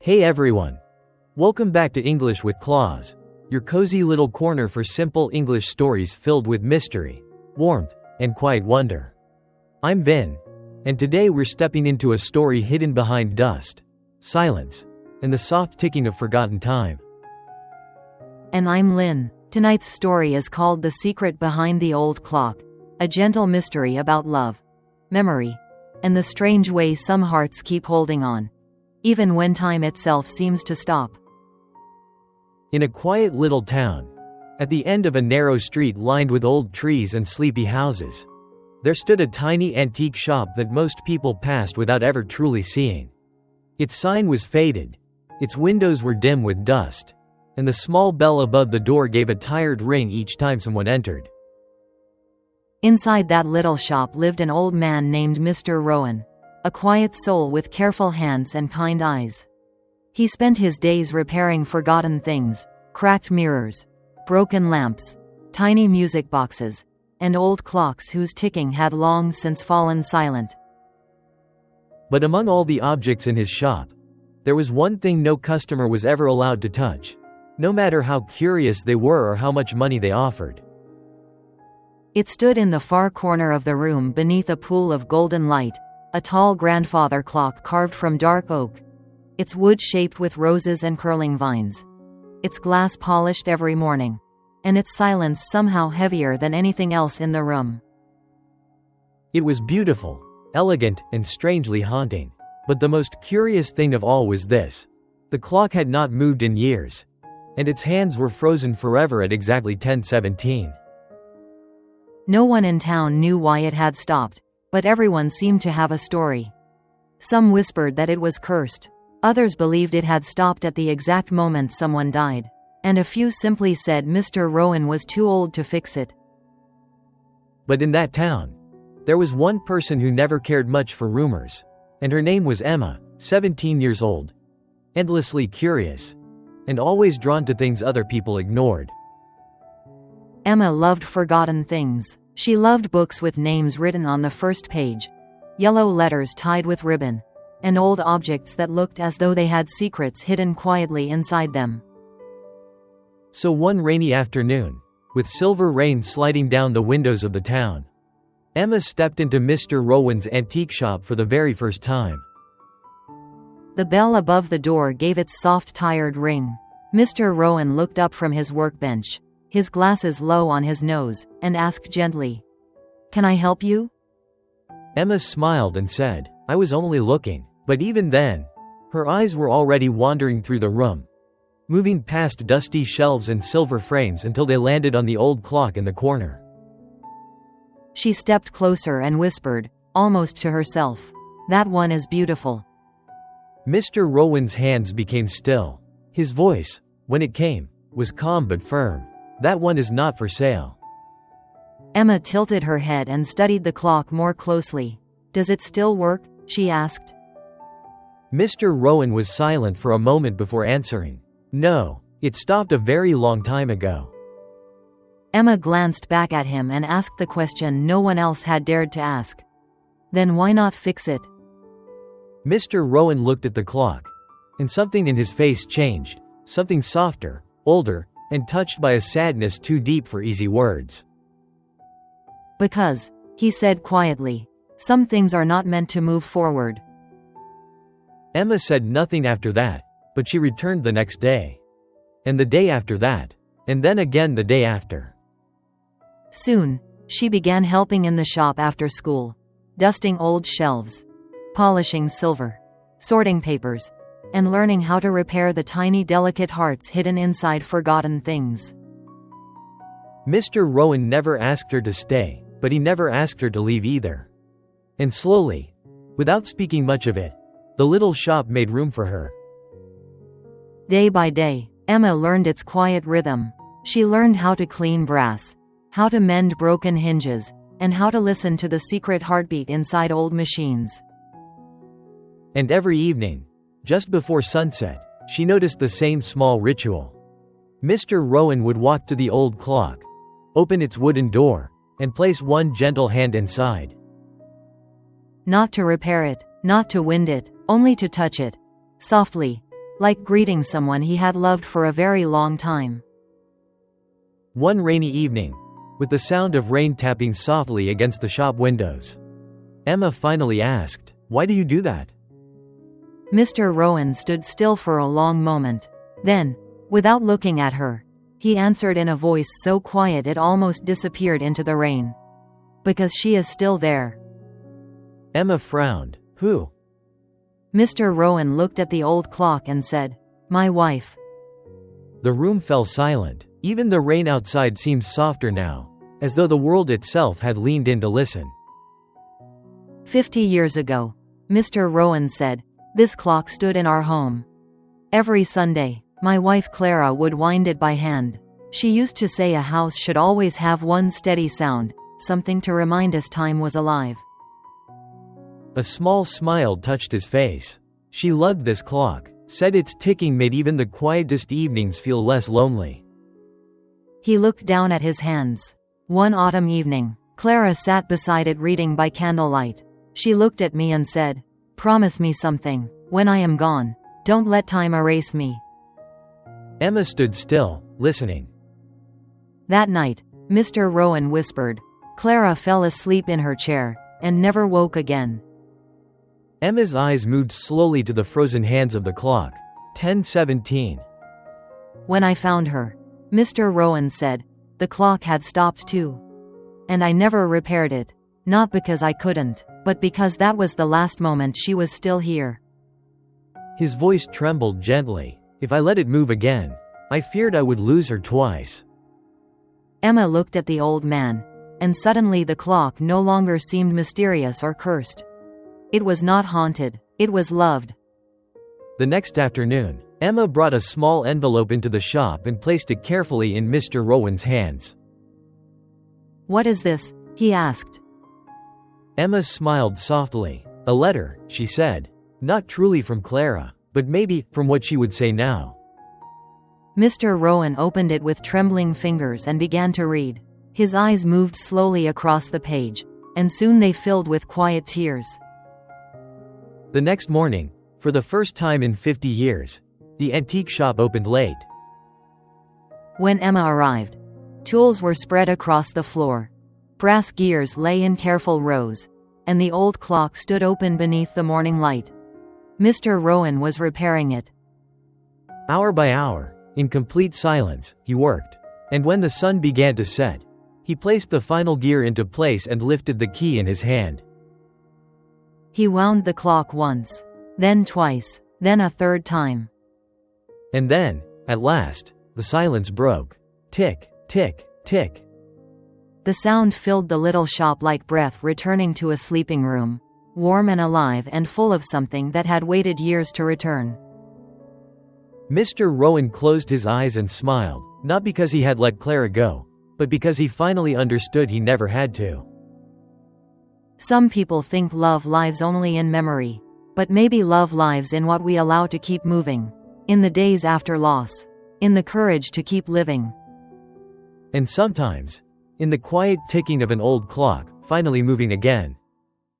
Hey everyone! Welcome back to English with Claus, your cozy little corner for simple English stories filled with mystery, warmth, and quiet wonder. I'm Vin, and today we're stepping into a story hidden behind dust, silence, and the soft ticking of forgotten time. And I'm Lynn. Tonight's story is called The Secret Behind the Old Clock, a gentle mystery about love, memory, and the strange way some hearts keep holding on, even when time itself seems to stop. In a quiet little town, at the end of a narrow street lined with old trees and sleepy houses, there stood a tiny antique shop that most people passed without ever truly seeing. Its sign was faded, its windows were dim with dust, and the small bell above the door gave a tired ring each time someone entered. Inside that little shop lived an old man named Mr. Rowan, a quiet soul with careful hands and kind eyes. He spent his days repairing forgotten things, cracked mirrors, broken lamps, tiny music boxes, and old clocks whose ticking had long since fallen silent. But among all the objects in his shop, there was one thing no customer was ever allowed to touch, no matter how curious they were or how much money they offered. It stood in the far corner of the room beneath a pool of golden light, a tall grandfather clock carved from dark oak, its wood shaped with roses and curling vines, its glass polished every morning, and its silence somehow heavier than anything else in the room. It was beautiful, elegant, and strangely haunting. But the most curious thing of all was this: the clock had not moved in years, and its hands were frozen forever at exactly 10:17. No one in town knew why it had stopped, but everyone seemed to have a story. Some whispered that it was cursed, others believed it had stopped at the exact moment someone died, and a few simply said Mr. Rowan was too old to fix it. But in that town, there was one person who never cared much for rumors, and her name was Emma, 17 years old, endlessly curious, and always drawn to things other people ignored. Emma loved forgotten things. She loved books with names written on the first page, yellow letters tied with ribbon, and old objects that looked as though they had secrets hidden quietly inside them. So one rainy afternoon, with silver rain sliding down the windows of the town, Emma stepped into Mr. Rowan's antique shop for the very first time. The bell above the door gave its soft, tired ring. Mr. Rowan looked up from his workbench, his glasses low on his nose, and asked gently, "Can I help you?" Emma smiled and said, "I was only looking." But even then, her eyes were already wandering through the room, moving past dusty shelves and silver frames until they landed on the old clock in the corner. She stepped closer and whispered, almost to herself, "That one is beautiful." Mr. Rowan's hands became still. His voice, when it came, was calm but firm. "That one is not for sale." Emma tilted her head and studied the clock more closely. "Does it still work?" she asked. Mr. Rowan was silent for a moment before answering. "No, it stopped a very long time ago." Emma glanced back at him and asked the question no one else had dared to ask. "Then why not fix it?" Mr. Rowan looked at the clock, and something in his face changed, something softer, older, and touched by a sadness too deep for easy words. "Because," he said quietly, "some things are not meant to move forward." Emma said nothing after that, but she returned the next day. And the day after that. And then again the day after. Soon, she began helping in the shop after school, dusting old shelves, polishing silver, sorting papers, and learning how to repair the tiny delicate hearts hidden inside forgotten things. Mr. Rowan never asked her to stay, but he never asked her to leave either. And slowly, without speaking much of it, the little shop made room for her. Day by day, Emma learned its quiet rhythm. She learned how to clean brass, how to mend broken hinges, and how to listen to the secret heartbeat inside old machines. And every evening, just before sunset, she noticed the same small ritual. Mr. Rowan would walk to the old clock, open its wooden door, and place one gentle hand inside. Not to repair it, not to wind it, only to touch it, softly, like greeting someone he had loved for a very long time. One rainy evening, with the sound of rain tapping softly against the shop windows, Emma finally asked, "Why do you do that?" Mr. Rowan stood still for a long moment. Then, without looking at her, he answered in a voice so quiet it almost disappeared into the rain. "Because she is still there." Emma frowned. "Who?" Mr. Rowan looked at the old clock and said, "My wife." The room fell silent. Even the rain outside seemed softer now, as though the world itself had leaned in to listen. 50 years ago, Mr. Rowan said, this clock stood in our home. Every Sunday, my wife Clara would wind it by hand. She used to say a house should always have one steady sound, something to remind us time was alive. A small smile touched his face. She loved this clock, said its ticking made even the quietest evenings feel less lonely. He looked down at his hands. One autumn evening, Clara sat beside it reading by candlelight. She looked at me and said, "Promise me something. When I am gone, don't let time erase me." Emma stood still, listening. That night, Mr. Rowan whispered. Clara fell asleep in her chair, and never woke again. Emma's eyes moved slowly to the frozen hands of the clock. 10:17. When I found her, Mr. Rowan said, the clock had stopped too. And I never repaired it. Not because I couldn't, but because that was the last moment she was still here. His voice trembled gently. If I let it move again, I feared I would lose her twice. Emma looked at the old man, and suddenly the clock no longer seemed mysterious or cursed. It was not haunted, it was loved. The next afternoon, Emma brought a small envelope into the shop and placed it carefully in Mr. Rowan's hands. "What is this?" he asked. Emma smiled softly. "A letter," she said. "Not truly from Clara, but maybe from what she would say now." Mr. Rowan opened it with trembling fingers and began to read. His eyes moved slowly across the page, and soon they filled with quiet tears. The next morning, for the first time in 50 years, the antique shop opened late. When Emma arrived, tools were spread across the floor. Brass gears lay in careful rows, and the old clock stood open beneath the morning light. Mr. Rowan was repairing it. Hour by hour, in complete silence, he worked. And when the sun began to set, he placed the final gear into place and lifted the key in his hand. He wound the clock once, then twice, then a third time. And then, at last, the silence broke. Tick, tick, tick. The sound filled the little shop like breath returning to a sleeping room, warm and alive and full of something that had waited years to return. Mr. Rowan closed his eyes and smiled, not because he had let Clara go, but because he finally understood he never had to. Some people think love lives only in memory, but maybe love lives in what we allow to keep moving, in the days after loss, in the courage to keep living. And sometimes, in the quiet ticking of an old clock, finally moving again.